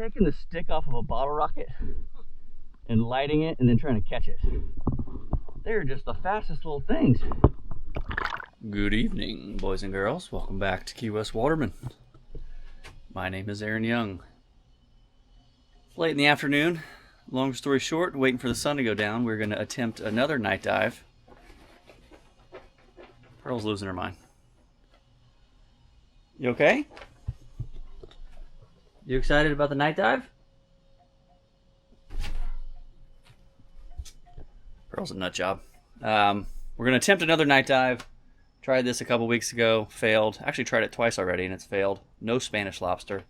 taking the stick off of a bottle rocket and lighting it and then trying to catch it. They're just the fastest little things. Good evening, boys and girls. Welcome back to Key West Waterman. My name is Aaron Young. It's late in the afternoon. Long story short, waiting for the sun to go down, we're going to attempt another night dive. Pearl's losing her mind. You okay? You excited about the night dive? Pearl's a nut job. We're going to attempt another night dive. Tried this a couple weeks ago, failed. Actually tried it twice already and it's failed. No Spanish lobster.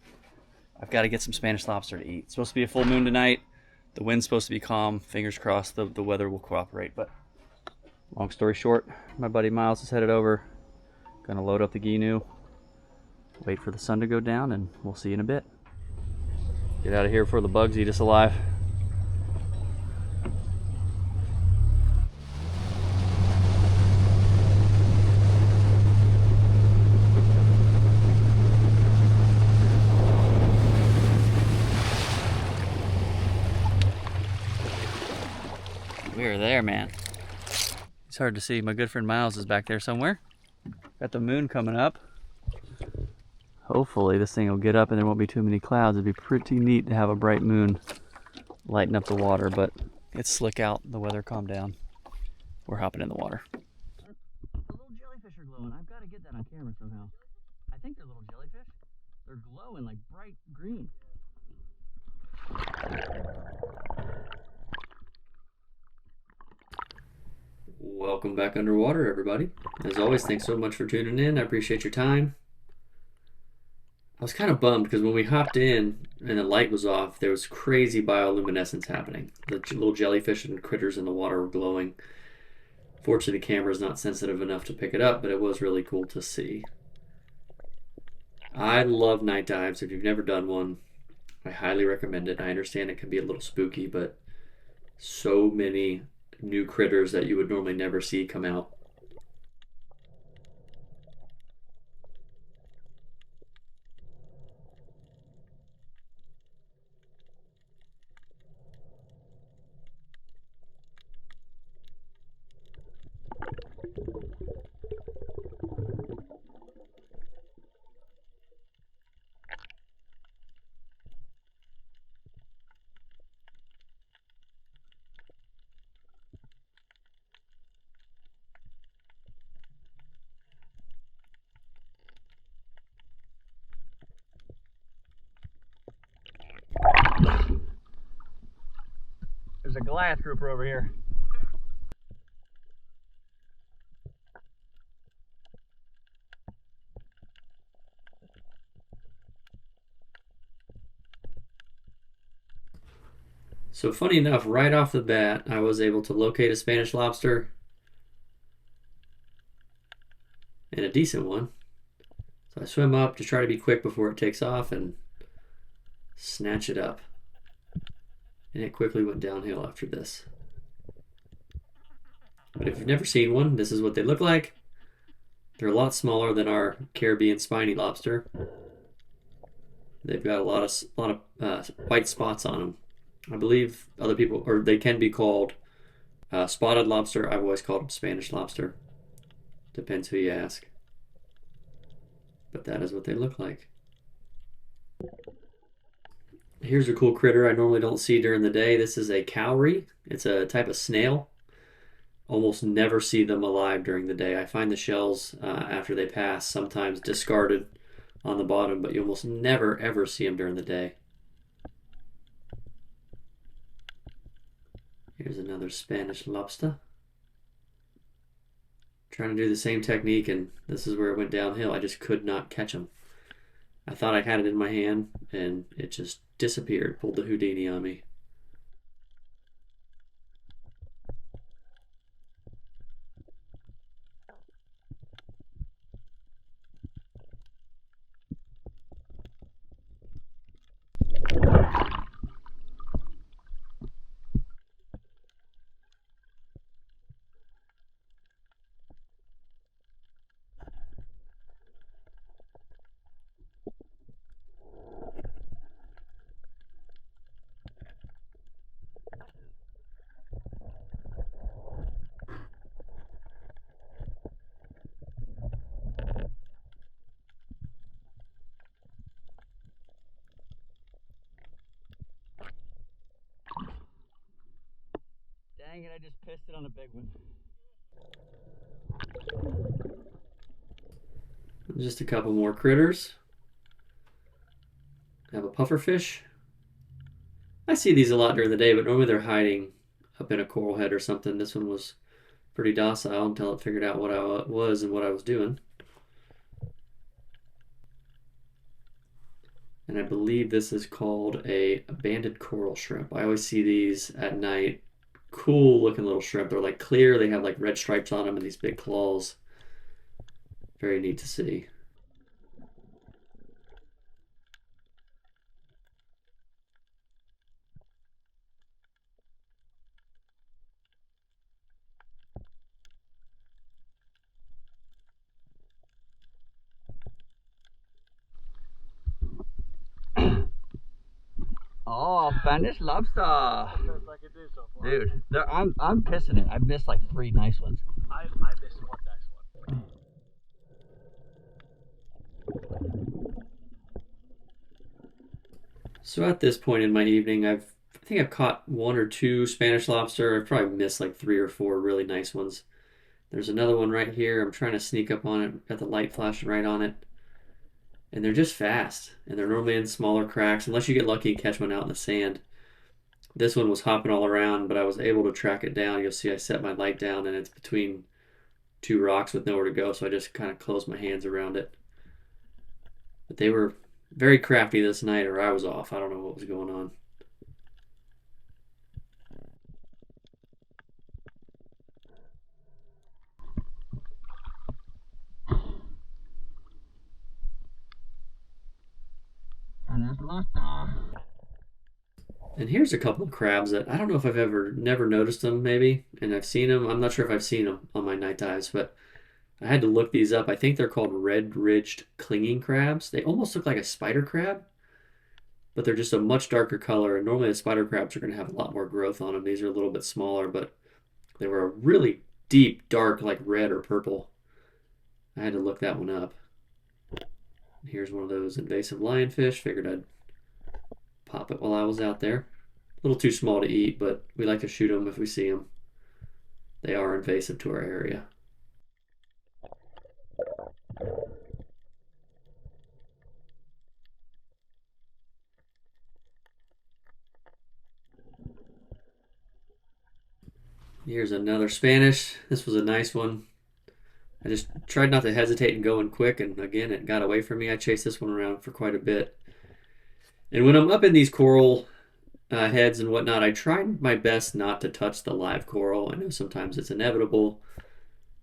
I've got to get some Spanish lobster to eat. It's supposed to be a full moon tonight. The wind's supposed to be calm. Fingers crossed the weather will cooperate. But long story short, my buddy Miles is headed over. Gonna load up the Ginu. Wait for the sun to go down and we'll see you in a bit. Get out of here before the bugs eat us alive. We're there, man. It's hard to see. My good friend Miles is back there somewhere. Got the moon coming up. Hopefully this thing will get up and there won't be too many clouds. It'd be pretty neat to have a bright moon lighten up the water, but it's slick out. The weather calmed down. We're hopping in the water. The little jellyfish are glowing. I've got to get that on camera somehow. I think they're little jellyfish. They're glowing like bright green. Welcome back underwater, everybody. As always, thanks so much for tuning in. I appreciate your time. I was kind of bummed because when we hopped in and the light was off, there was crazy bioluminescence happening. The little jellyfish and critters in the water were glowing. Fortunately, the camera is not sensitive enough to pick it up, but it was really cool to see. I love night dives. If you've never done one, I highly recommend it. I understand it can be a little spooky, but so many new critters that you would normally never see come out. There's a Goliath grouper over here. So funny enough, right off the bat, I was able to locate a Spanish lobster and a decent one. So I swim up to try to be quick before it takes off and snatch it up. And it quickly went downhill after this. But if you've never seen one, this is what they look like. They're a lot smaller than our Caribbean spiny lobster. They've got a lot of white spots on them. I believe other people, or they can be called spotted lobster. I've always called them Spanish lobster. Depends who you ask. But that is what they look like. Here's a cool critter I normally don't see during the day. This is a cowrie. It's a type of snail. Almost never see them alive during the day. I find the shells after they pass sometimes discarded on the bottom, but you almost never ever see them during the day. Here's another Spanish lobster. Trying to do the same technique, and this is where it went downhill. I just could not catch them. I thought I had it in my hand, and it just disappeared. Pulled the Houdini on me. Dang it, I just pissed it on a big one. Just a couple more critters. I have a pufferfish. I see these a lot during the day, but normally they're hiding up in a coral head or something. This one was pretty docile until it figured out what I was and what I was doing. And I believe this is called a banded coral shrimp. I always see these at night. Cool looking little shrimp. They're like clear. They have like red stripes on them and these big claws. Very neat to see. Oh, Spanish lobster. Just like it is so far. Dude, I'm pissing it. I've missed like 3 nice ones. I missed one nice one. So at this point in my evening, I think I've caught 1 or 2 Spanish lobster. I've probably missed like 3 or 4 really nice ones. There's another one right here. I'm trying to sneak up on it. Got the light flashing right on it. And they're just fast. And they're normally in smaller cracks, unless you get lucky and catch one out in the sand. This one was hopping all around, but I was able to track it down. You'll see I set my light down, and it's between 2 rocks with nowhere to go, so I just kind of closed my hands around it. But they were very crafty this night, or I was off. I don't know what was going on. And here's a couple of crabs that I don't know if I've never noticed them, maybe, and I've seen them. I'm not sure if I've seen them on my night dives, but I had to look these up. I think they're called red-ridged clinging crabs. They almost look like a spider crab, but they're just a much darker color. And normally the spider crabs are going to have a lot more growth on them. These are a little bit smaller, but they were a really deep, dark, like red or purple. I had to look that one up. Here's one of those invasive lionfish. Figured I'd pop it while I was out there. A little too small to eat, but we like to shoot them if we see them. They are invasive to our area. Here's another Spanish. This was a nice one. I just tried not to hesitate and go in quick, and again, it got away from me. I chased this one around for quite a bit. And when I'm up in these coral heads and whatnot, I try my best not to touch the live coral. I know sometimes it's inevitable,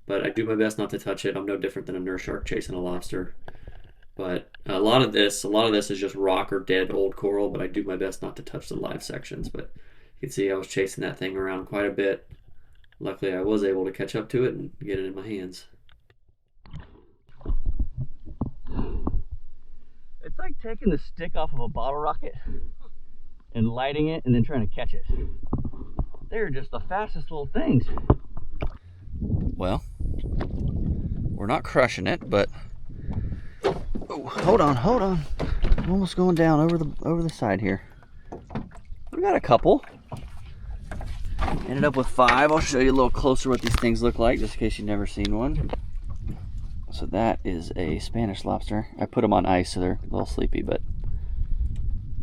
but I do my best not to touch it. I'm no different than a nurse shark chasing a lobster. But a lot of this is just rock or dead old coral, but I do my best not to touch the live sections. But you can see I was chasing that thing around quite a bit. Luckily, I was able to catch up to it and get it in my hands. It's like taking the stick off of a bottle rocket and lighting it and then trying to catch it. They're just the fastest little things. Well, we're not crushing it, but oh, hold on. I'm almost going down over the side here. We got a couple. Ended up with 5. I'll show you a little closer what these things look like, just in case you've never seen one. So that is a Spanish lobster. I put them on ice, so they're a little sleepy, but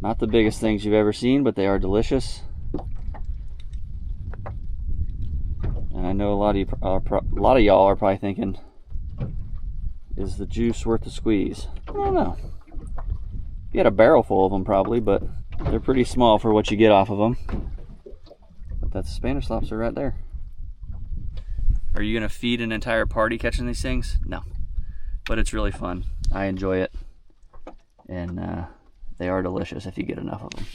not the biggest things you've ever seen, but they are delicious. And I know a lot of y'all are probably thinking, is the juice worth the squeeze? I don't know. You had a barrel full of them probably, but they're pretty small for what you get off of them. But that's a Spanish lobster right there. Are you gonna feed an entire party catching these things? No, but it's really fun. I enjoy it, and they are delicious if you get enough of them.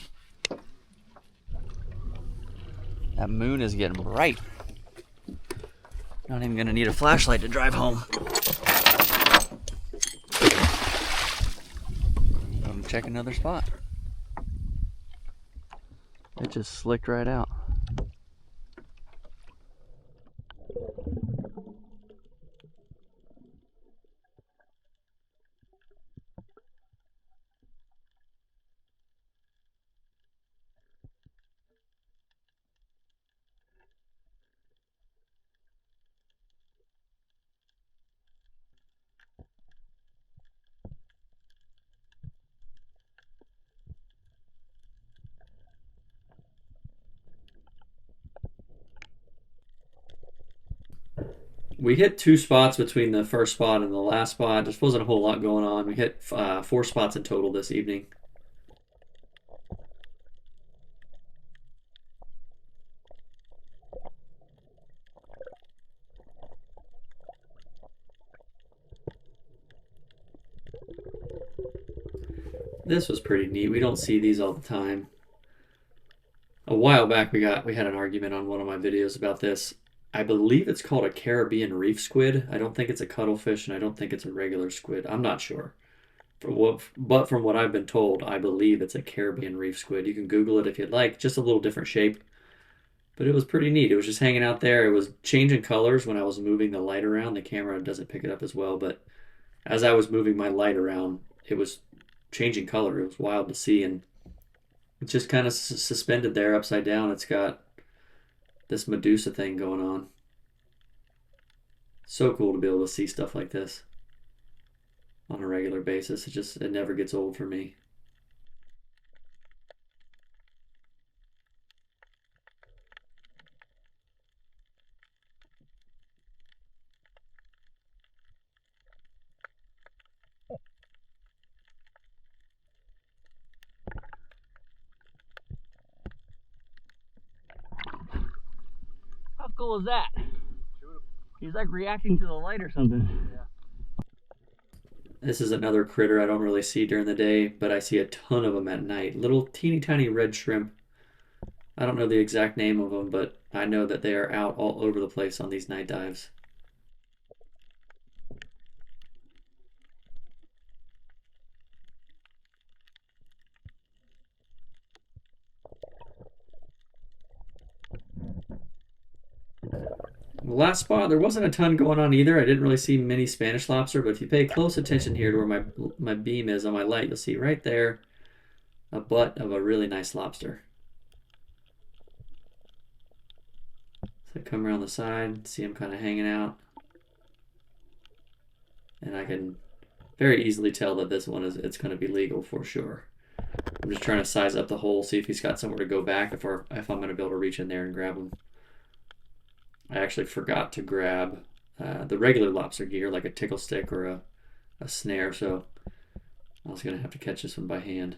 That moon is getting bright. Not even gonna need a flashlight to drive home. I'm check another spot. It just slicked right out. We hit 2 spots between the first spot and the last spot. Just wasn't a whole lot going on. We hit 4 spots in total this evening. This was pretty neat. We don't see these all the time. A while back we had an argument on one of my videos about this. I believe it's called a Caribbean reef squid. I don't think it's a cuttlefish, and I don't think it's a regular squid. I'm not sure. But from what I've been told, I believe it's a Caribbean reef squid. You can Google it if you'd like. Just a little different shape. But it was pretty neat. It was just hanging out there. It was changing colors when I was moving the light around. The camera doesn't pick it up as well, but as I was moving my light around, it was changing color. It was wild to see, and it's just kind of suspended there upside down. It's got this Medusa thing going on. So cool to be able to see stuff like this on a regular basis. It never gets old for me. How cool is that? He's like reacting to the light or something. Yeah. This is another critter I don't really see during the day, but I see a ton of them at night. Little teeny tiny red shrimp. I don't know the exact name of them, but I know that they are out all over the place on these night dives. The last spot, there wasn't a ton going on either. I didn't really see many Spanish lobster, but if you pay close attention here to where my beam is on my light, you'll see right there a butt of a really nice lobster. So I come around the side, see him kind of hanging out. And I can very easily tell that this one it's going to be legal for sure. I'm just trying to size up the hole, see if he's got somewhere to go back, if I'm going to be able to reach in there and grab him. I actually forgot to grab the regular lobster gear, like a tickle stick or a snare, so I was going to have to catch this one by hand.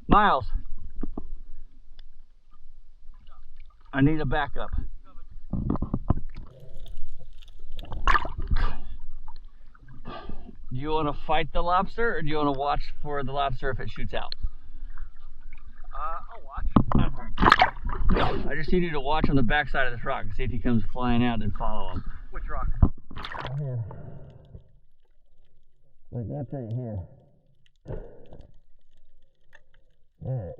Miles, I need a backup. Do you want to fight the lobster, or do you want to watch for the lobster if it shoots out? I'll watch. I just need you to watch on the backside of this rock and see if he comes flying out and follow him. Which rock? Right here. Like that's right here. Alright.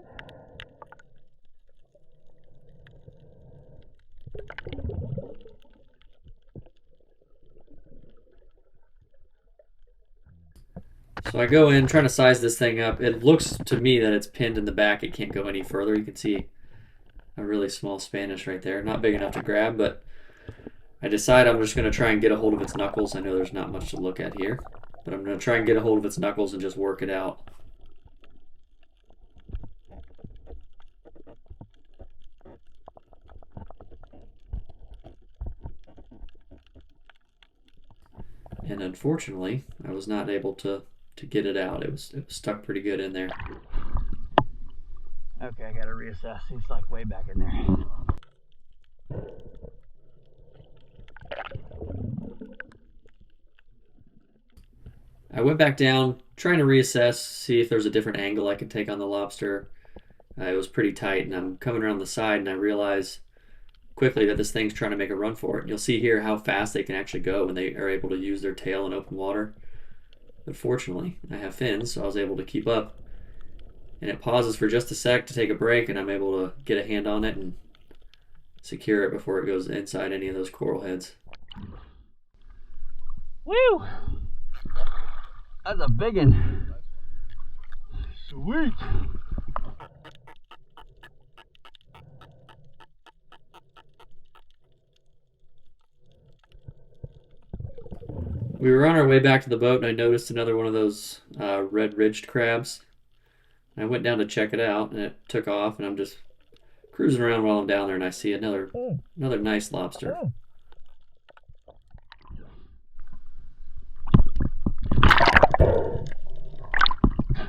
So I go in trying to size this thing up. It looks to me that it's pinned in the back. It can't go any further. You can see a really small Spanish right there. Not big enough to grab, but I decide I'm just going to try and get a hold of its knuckles. I know there's not much to look at here, but I'm going to try and get a hold of its knuckles and just work it out. And unfortunately, I was not able to get it out. It was stuck pretty good in there. Okay, I gotta reassess. He's like way back in there. I went back down, trying to reassess, see if there's a different angle I could take on the lobster. It was pretty tight, and I'm coming around the side, and I realize quickly that this thing's trying to make a run for it. And you'll see here how fast they can actually go when they are able to use their tail in open water. But fortunately, I have fins, so I was able to keep up. And it pauses for just a sec to take a break, and I'm able to get a hand on it and secure it before it goes inside any of those coral heads. Woo! That's a big one. Sweet! We were on our way back to the boat, and I noticed another one of those red-ridged crabs. And I went down to check it out, and it took off, and I'm just cruising around while I'm down there, and I see another nice lobster.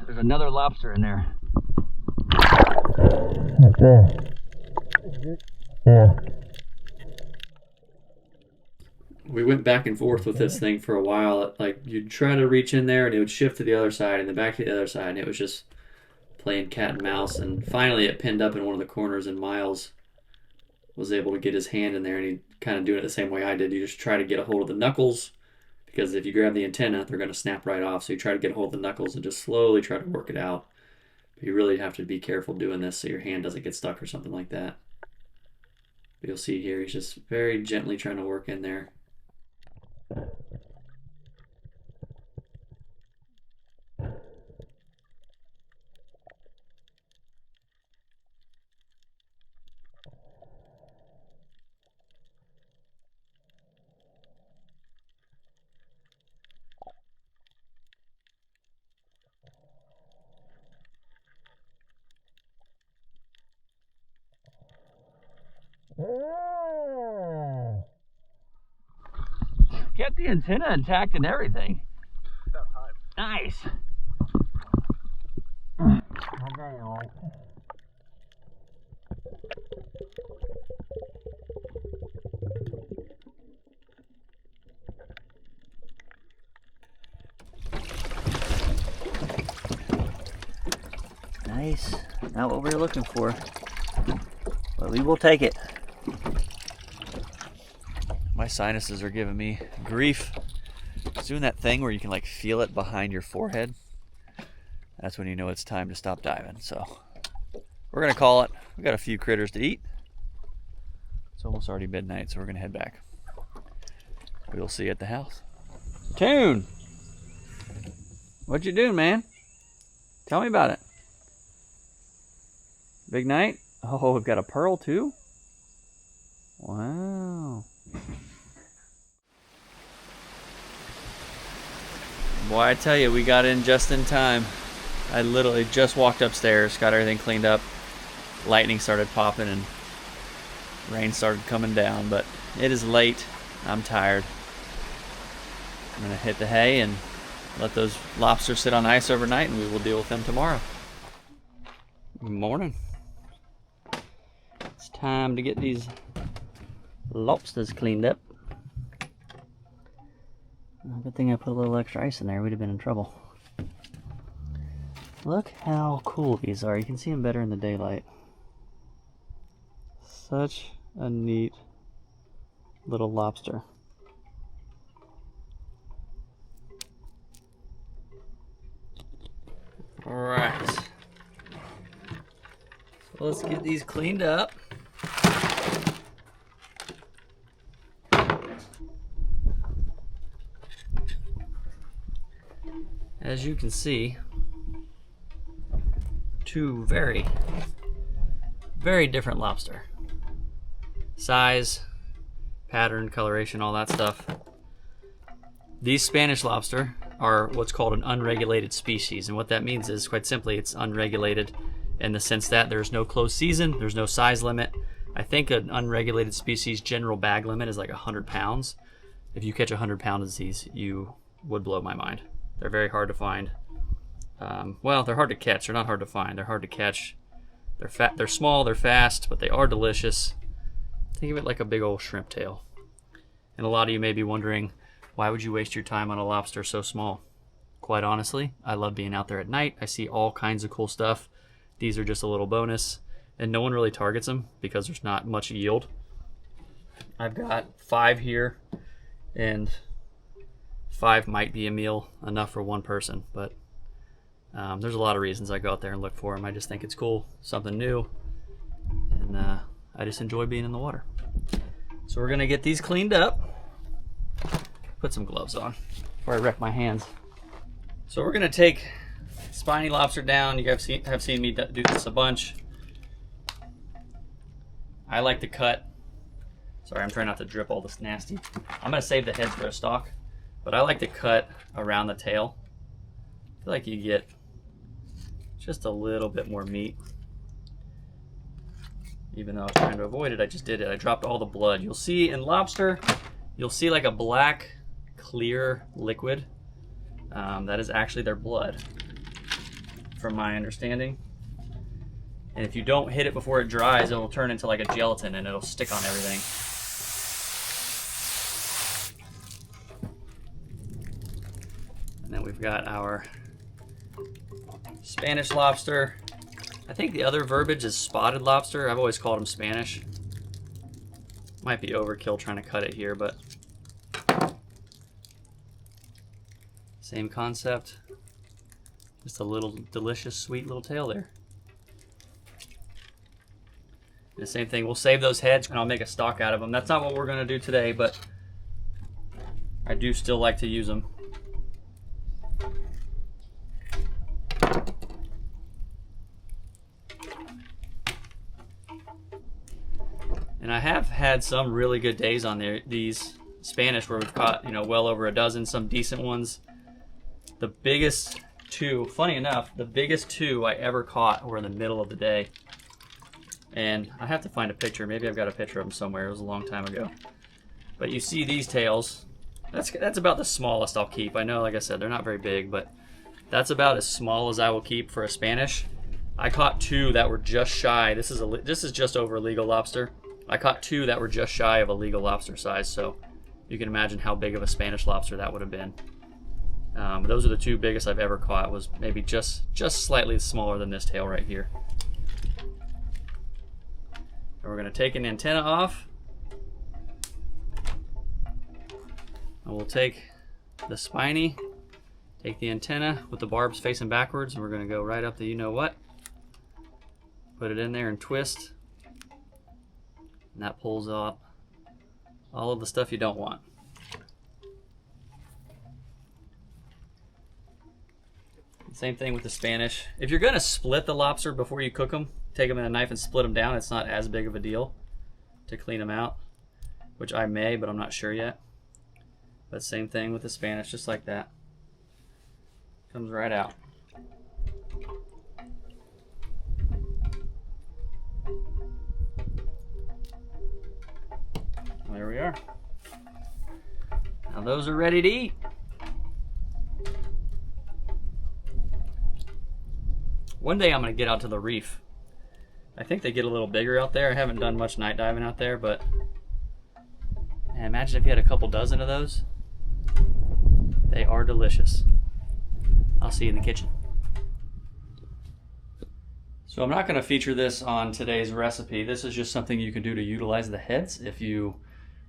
There's another lobster in there. We went back and forth with this thing for a while. Like, you'd try to reach in there, and it would shift to the other side, and then back to the other side, and it was just playing cat and mouse. And finally, it pinned up in one of the corners, and Miles was able to get his hand in there, and he kind of doing it the same way I did. You just try to get a hold of the knuckles, because if you grab the antenna, they're going to snap right off. So you try to get a hold of the knuckles and just slowly try to work it out. But you really have to be careful doing this so your hand doesn't get stuck or something like that. But you'll see here, he's just very gently trying to work in there. Get the antenna intact and everything. About time. Nice. Nice. Not what we were looking for, but we will take it. My sinuses are giving me grief. It's doing that thing where you can like feel it behind your forehead. That's when you know it's time to stop diving. So we're gonna call it. We got a few critters to eat. It's almost already midnight, so we're gonna head back. We'll see you at the house. Tune, what you doing, man? Tell me about it. Big night? Oh, we've got a pearl too? Wow. Boy, I tell you, we got in just in time. I literally just walked upstairs, got everything cleaned up. Lightning started popping and rain started coming down, but it is late. I'm tired. I'm gonna hit the hay and let those lobsters sit on ice overnight, and we will deal with them tomorrow. Good morning. It's time to get these lobsters cleaned up. Good thing I put a little extra ice in there. We'd have been in trouble. Look how cool these are. You can see them better in the daylight. Such a neat little lobster. All right. So let's get these cleaned up. As you can see, two very, very different lobster. Size, pattern, coloration, all that stuff. These Spanish lobster are what's called an unregulated species, and what that means is, quite simply, it's unregulated in the sense that there's no closed season, there's no size limit. I think an unregulated species general bag limit is like 100 pounds. If you catch 100 pounds of these, you would blow my mind. They're very hard to find. Well, they're hard to catch. They're not hard to find. They're hard to catch. They're fat. They're small. They're fast, but they are delicious. Think of it like a big old shrimp tail. And a lot of you may be wondering, why would you waste your time on a lobster so small? Quite honestly, I love being out there at night. I see all kinds of cool stuff. These are just a little bonus, and no one really targets them because there's not much yield. I've got 5 here, and 5 might be a meal enough for one person, but there's a lot of reasons I go out there and look for them. I just think it's cool, something new, and I just enjoy being in the water. So we're gonna get these cleaned up. Put some gloves on before I wreck my hands. So we're gonna take spiny lobster down. You guys have seen me do this a bunch. I like to cut. Sorry, I'm trying not to drip all this nasty. I'm gonna save the head for a stock. But I like to cut around the tail. I feel like you get just a little bit more meat. Even though I was trying to avoid it, I just did it. I dropped all the blood. You'll see in lobster, you'll see like a black, clear liquid. That is actually their blood, from my understanding. And if you don't hit it before it dries, it'll turn into like a gelatin and it'll stick on everything. And then we've got our Spanish lobster. I think the other verbiage is spotted lobster. I've always called them Spanish. Might be overkill trying to cut it here, but same concept. Just a little delicious, sweet little tail there. And the same thing, we'll save those heads and I'll make a stock out of them. That's not what we're gonna do today, but I do still like to use them. And I have had some really good days on there, these Spanish, where we've caught, you know, well over a dozen, some decent ones. The biggest two, funny enough, the biggest two I ever caught were in the middle of the day. And I have to find a picture. Maybe I've got a picture of them somewhere. It was a long time ago. But you see these tails. That's about the smallest I'll keep. I know, like I said, they're not very big, but that's about as small as I will keep for a Spanish. I caught two that were just shy. This is just over a legal lobster. I caught two that were just shy of a legal lobster size, so you can imagine how big of a Spanish lobster that would have been. Those are the two biggest I've ever caught. Was maybe just slightly smaller than this tail right here. And we're going to take an antenna off. And we'll take the spiny, take the antenna with the barbs facing backwards, and we're going to go right up the you-know-what. Put it in there and twist. And that pulls out all of the stuff you don't want. Same thing with the Spanish. If you're gonna split the lobster before you cook them, take them in a knife and split them down. It's not as big of a deal to clean them out, which I may, but I'm not sure yet. But same thing with the Spanish, just like that. Comes right out. There we are. Now those are ready to eat. One day I'm going to get out to the Reef. I think they get a little bigger out there. I haven't done much night diving out there, but man, imagine if you had a couple dozen of those. They are delicious. I'll see you in the kitchen. So I'm not going to feature this on today's recipe. This is just something you can do to utilize the heads. If you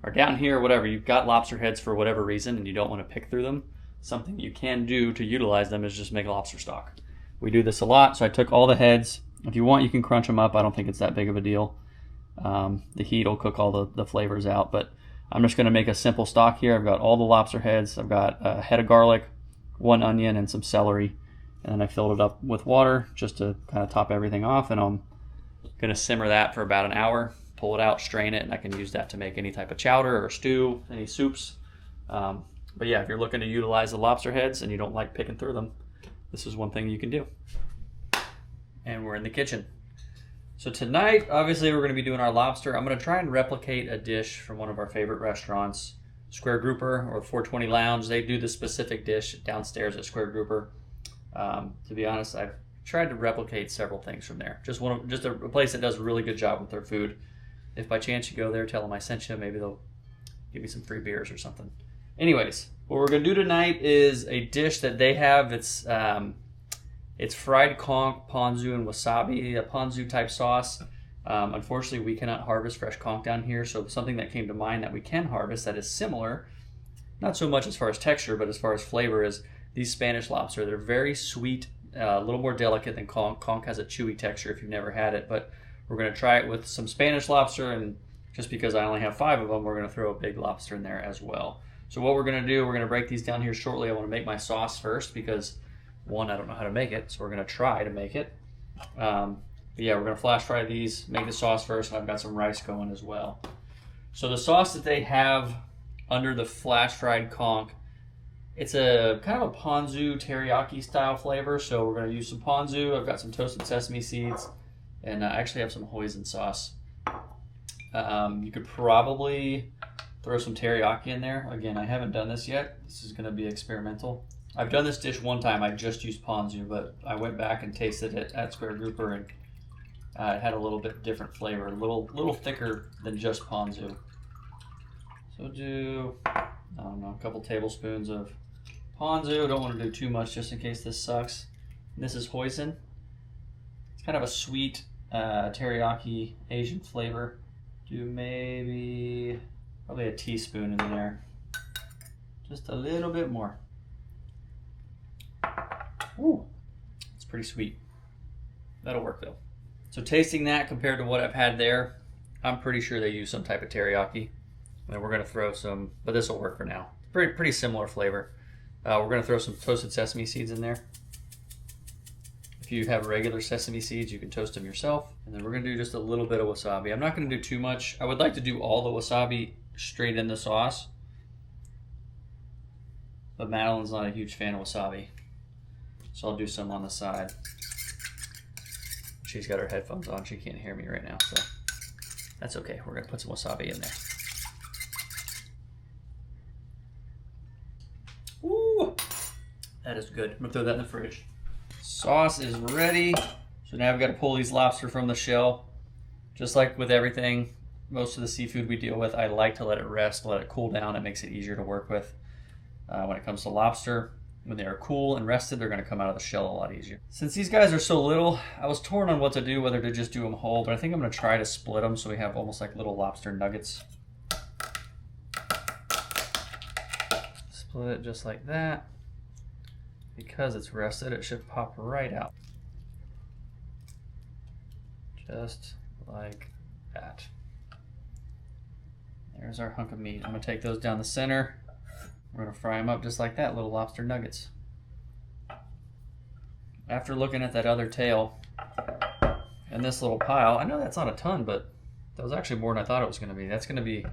are down here or whatever, you've got lobster heads for whatever reason and you don't want to pick through them, something you can do to utilize them is just make lobster stock. We do this a lot, so I took all the heads. If you want, you can crunch them up. I don't think it's that big of a deal. The heat will cook all the flavors out, but I'm just going to make a simple stock here. I've got all the lobster heads. I've got a head of garlic, 1 onion, and some celery. And then I filled it up with water just to kind of top everything off, and I'm going to simmer that for about an hour, pull it out, strain it, and I can use that to make any type of chowder or stew, any soups. But yeah, if you're looking to utilize the lobster heads and you don't like picking through them, this is one thing you can do. And we're in the kitchen. So tonight, obviously, we're going to be doing our lobster. I'm going to try and replicate a dish from one of our favorite restaurants, Square Grouper or 420 Lounge. They do this specific dish downstairs at Square Grouper. To be honest, I've tried to replicate several things from there. Just a place that does a really good job with their food. If by chance you go there, tell them I sent you. Maybe they'll give you some free beers or something. Anyways, what we're going to do tonight is a dish that they have. It's fried conch, ponzu, and wasabi, a ponzu type sauce. Unfortunately, we cannot harvest fresh conch down here, so something that came to mind that we can harvest that is similar, not so much as far as texture, but as far as flavor, is these Spanish lobster. They're very sweet, a little more delicate than conch. Conch has a chewy texture if you've never had it, but we're going to try it with some Spanish lobster, and just because I only have 5 of them, we're going to throw a big lobster in there as well. So what we're going to do, we're going to break these down here shortly. I want to make my sauce first because, one, I don't know how to make it, so we're going to try to make it. But yeah, we're going to flash fry these, make the sauce first, and I've got some rice going as well. So the sauce that they have under the flash fried conch It's a kind of a ponzu teriyaki style flavor, so we're going to use some ponzu. I've got some toasted sesame seeds, and I actually have some hoisin sauce. You could probably throw some teriyaki in there. Again, I haven't done this yet. This is going to be experimental. I've done this dish one time. I just used ponzu, but I went back and tasted it at Square Grouper, and it had a little bit different flavor, a little thicker than just ponzu. So do, I don't know, a couple tablespoons of ponzu. Don't want to do too much just in case this sucks. And this is hoisin. It's kind of a sweet teriyaki Asian flavor. Do probably a teaspoon in there. Just a little bit more. Ooh, it's pretty sweet. That'll work though. So tasting that compared to what I've had there, I'm pretty sure they use some type of teriyaki. And we're going to throw some, but this will work for now. Pretty similar flavor. We're going to throw some toasted sesame seeds in there. If you have regular sesame seeds, you can toast them yourself. And then we're going to do just a little bit of wasabi. I'm not going to do too much. I would like to do all the wasabi straight in the sauce. But Madelaine's not a huge fan of wasabi. So I'll do some on the side. She's got her headphones on. She can't hear me right now, so that's okay. We're going to put some wasabi in there. Ooh, that is good. I'm going to throw that in the fridge. Sauce is ready. So now I've got to pull these lobster from the shell. Just like with everything, most of the seafood we deal with, I like to let it rest, let it cool down. It makes it easier to work with. When it comes to lobster, when they are cool and rested, they're going to come out of the shell a lot easier. Since these guys are so little, I was torn on what to do, whether to just do them whole, but I think I'm going to try to split them so we have almost like little lobster nuggets. Split it just like that. Because it's rested, it should pop right out. Just like that. There's our hunk of meat. I'm going to take those down the center. We're going to fry them up just like that, little lobster nuggets. After looking at that other tail and this little pile, I know that's not a ton, but that was actually more than I thought it was going to be. That's going to be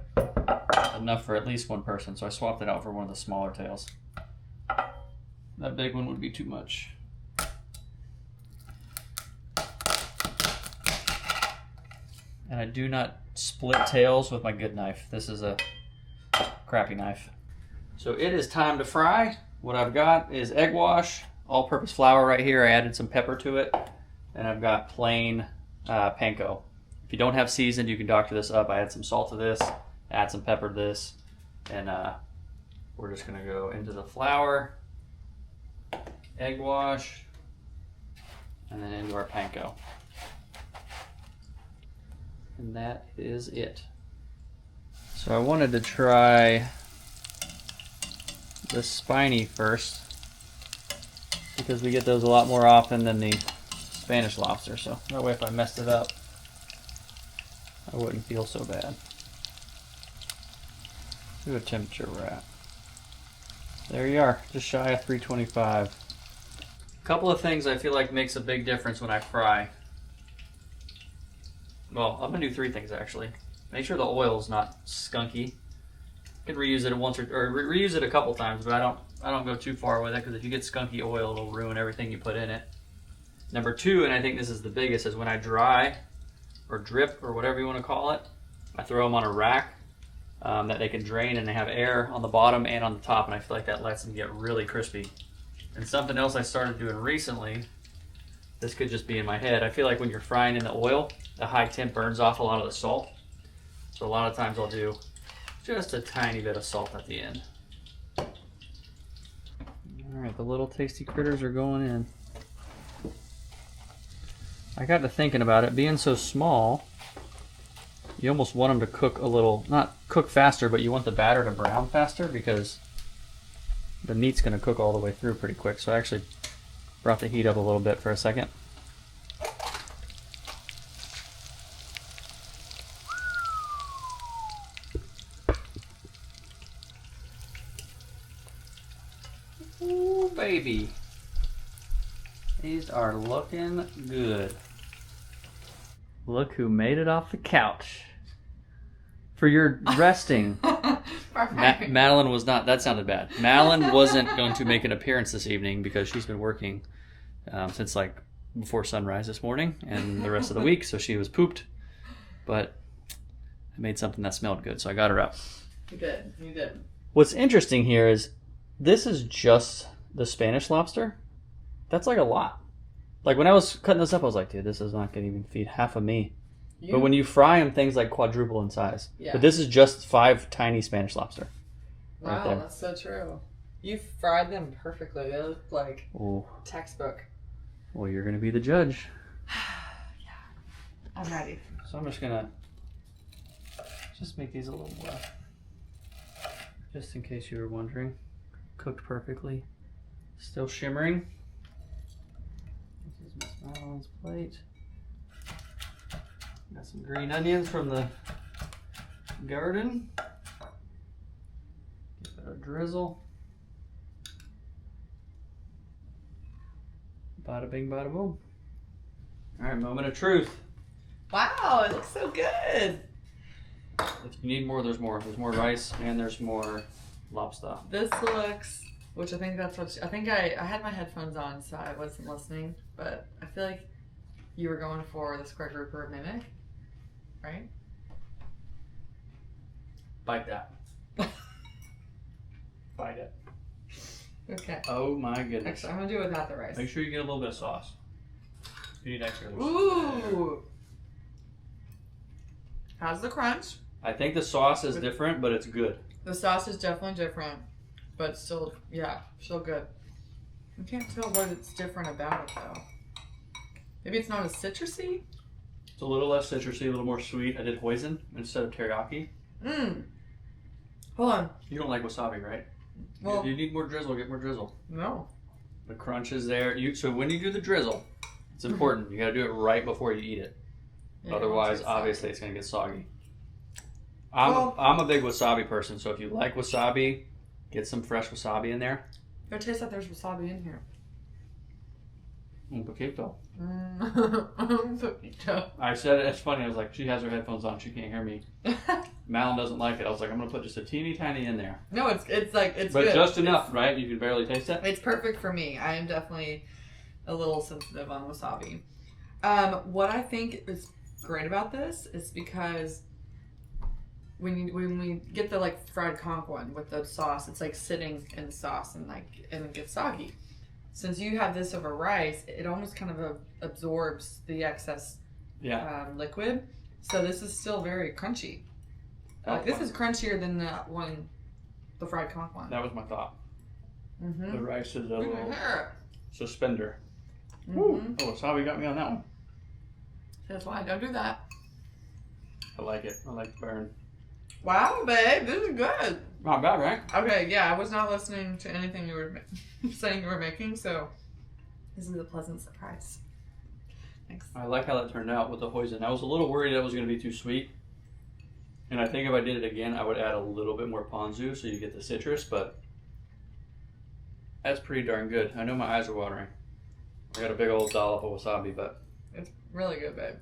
enough for at least one person, so I swapped it out for one of the smaller tails. That big one would be too much. And I do not split tails with my good knife. This is a crappy knife. So it is time to fry. What I've got is egg wash, all-purpose flour right here. I added some pepper to it. And I've got plain panko. If you don't have seasoned, you can doctor this up. I add some salt to this, add some pepper to this, and we're just gonna go into the flour, egg wash, and then into our panko. And that is it. So I wanted to try the spiny first because we get those a lot more often than the Spanish lobster, so that way if I messed it up I wouldn't feel so bad. See what temperature we're at. There you are, just shy of 325. A couple of things I feel like makes a big difference when I fry. Well, I'm gonna do three things actually. Make sure the oil is not skunky. You can reuse it once or reuse it a couple times, but I don't go too far with it because if you get skunky oil, it'll ruin everything you put in it. Number two, and I think this is the biggest, is when I dry or drip or whatever you want to call it, I throw them on a rack that they can drain, and they have air on the bottom and on the top, and I feel like that lets them get really crispy. And something else I started doing recently, this could just be in my head, I feel like when you're frying in the oil, the high temp burns off a lot of the salt. So a lot of times I'll do just a tiny bit of salt at the end. Alright, the little tasty critters are going in. I got to thinking about it, being so small, you almost want them to cook a little, not cook faster, but you want the batter to brown faster because the meat's going to cook all the way through pretty quick. So I actually brought the heat up a little bit for a second. Ooh, baby. These are looking good. Look who made it off the couch. For your resting. For right. Madeline was not. That sounded bad. Madeline wasn't going to make an appearance this evening because she's been working since like before sunrise this morning and the rest of the week. So she was pooped, but I made something that smelled good, so I got her up. You did. You did. What's interesting here is this is just the Spanish lobster. That's like a lot. Like when I was cutting this up, I was like, dude, this is not going to even feed half of me. But when you fry them, things like quadruple in size. Yeah. But this is just 5 tiny Spanish lobster. Wow, right there. that's so true. You fried them perfectly. They look like Ooh. textbook. Well, you're going to be the judge. I'm ready. So I'm just going to just make these a little more. Just in case you were wondering. Cooked perfectly. Still shimmering. This is Miss Madeline's plate. Got some green onions from the garden. Give it a drizzle. Bada bing, bada boom. All right, moment of truth. Wow, it looks so good. If you need more, there's more. There's more rice and there's more lobster. This looks, which I think that's what, I think I had my headphones on, so I wasn't listening, but I feel like you were going for the square grouper mimic, right? Bite that. Bite it. Okay. Oh my goodness. Actually, I'm going to do it without the rice. Make sure you get a little bit of sauce. If you need extra. Ooh! How's the crunch? I think the sauce is different, but it's good. The sauce is definitely different, but still, yeah, still good. I can't tell what it's different about it, though. Maybe it's not as citrusy? It's a little less citrusy, a little more sweet. I did hoisin instead of teriyaki. Mmm. Hold on. You don't like wasabi, right? Well, If you need more drizzle, get more drizzle. no. The crunch is there. So when you do the drizzle, it's important. You got to do it right before you eat it. Yeah, Otherwise, it's obviously, it's going to get soggy. I'm a big wasabi person, so if you like wasabi, get some fresh wasabi in there. It tastes like there's wasabi in here. Un poquito. Un poquito. I said it. It's funny. I was like, she has her headphones on. She can't hear me. Malin doesn't like it. I was like, I'm going to put just a teeny tiny in there. No, it's But good. just enough, right? You can barely taste it. It's perfect for me. I am definitely a little sensitive on wasabi. What I think is great about this is because when we get the like fried conch one with the sauce, it's like sitting in the sauce and it gets soggy. Since you have this over rice, it almost kind of absorbs the excess liquid. So this is still very crunchy. This is crunchier than the fried conch one. That was my thought. Mm-hmm. The rice is a Look little at her. suspender. Mm-hmm. Oh, wasabi got me on that one. That's why I don't do that. I like it. I like the burn. Wow, babe, this is good. Not bad, right? Okay, yeah, I was not listening to anything you were saying you were making, so this is a pleasant surprise. Thanks. I like how that turned out with the hoisin. I was a little worried that was going to be too sweet. And I think if I did it again, I would add a little bit more ponzu so you get the citrus, but that's pretty darn good. I know my eyes are watering. I got a big old dollop of wasabi, but It's really good, babe.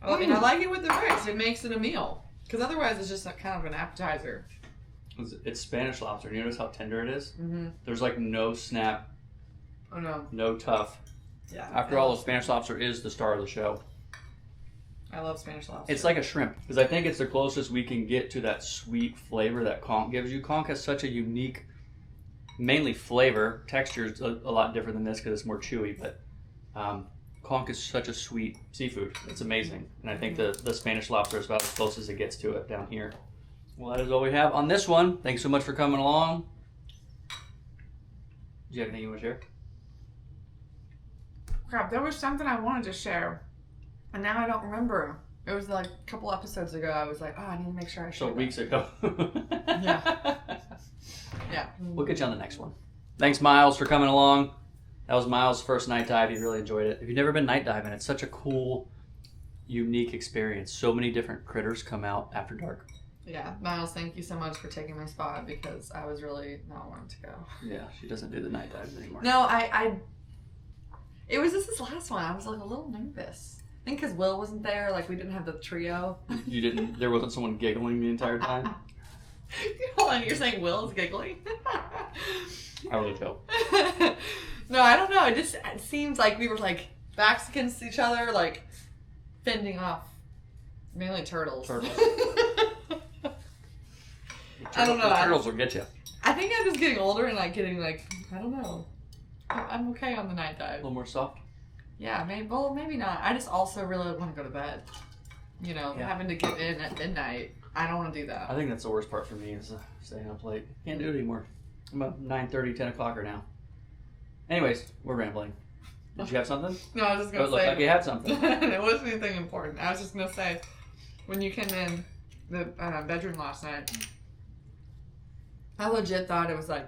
And I like it with the rice. It makes it a meal. Because otherwise it's just kind of an appetizer. it's Spanish lobster. You notice how tender it is? Mm-hmm. There's like no snap, Oh, no. no tough. Yeah. After all, the Spanish lobster is the star of the show. I love Spanish lobster. It's like a shrimp, because I think it's the closest we can get to that sweet flavor that conch gives you. Conch has such a unique, mainly flavor. Texture is a lot different than this because it's more chewy, but conch is such a sweet seafood. It's amazing. And I think the Spanish lobster is about as close as it gets to it down here. Well, that is all we have on this one. Thanks so much for coming along. Do you have anything you want to share? Crap, there was something I wanted to share. And now I don't remember. It was like a couple episodes ago. I was like, oh, I need to make sure I share So weeks ago. Yeah. Yeah. We'll get you on the next one. Thanks, Miles, for coming along. That was Miles' first night dive. He really enjoyed it. If you've never been night diving, it's such a cool, unique experience. So many different critters come out after dark. Yeah. Miles, thank you so much for taking my spot because I was really not wanting to go. Yeah, she doesn't do the night dives anymore. No, it was just this last one. I was like a little nervous. I think because Will wasn't there. Like we didn't have the trio. You didn't. There wasn't someone giggling the entire time. Hold on, you're saying Will's giggling? I was a joke. No, I don't know. It seems like we were like backs against each other, like fending off mainly turtles. Turtles. I don't know. The turtles will get you. I think I'm just getting older and like getting like, I don't know. I'm okay on the night A dive. little more soft. Yeah, maybe. Well, maybe not. I just also really want to go to bed. You know, Yeah. having to get in at midnight. I don't want to do that. I think that's the worst part for me is staying up late. Can't do it anymore. I'm up 9:30, 10 o'clocker now. Anyways, we're rambling. Did you have something? No, I was just Oh, gonna it looked say. like you had something. It wasn't anything important. I was just gonna say, when you came in the bedroom last night, I legit thought it was like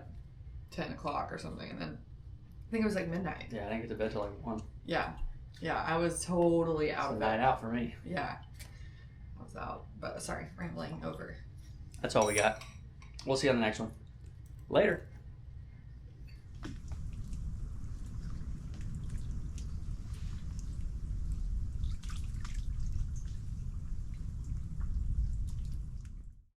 10 o'clock or something, and then I think it was like midnight. Yeah, I didn't get to bed till like 1. Yeah, I was totally It's out a of night it. out for me. Yeah, I was out. But sorry, rambling over. That's all we got. We'll see you on the next one. Later.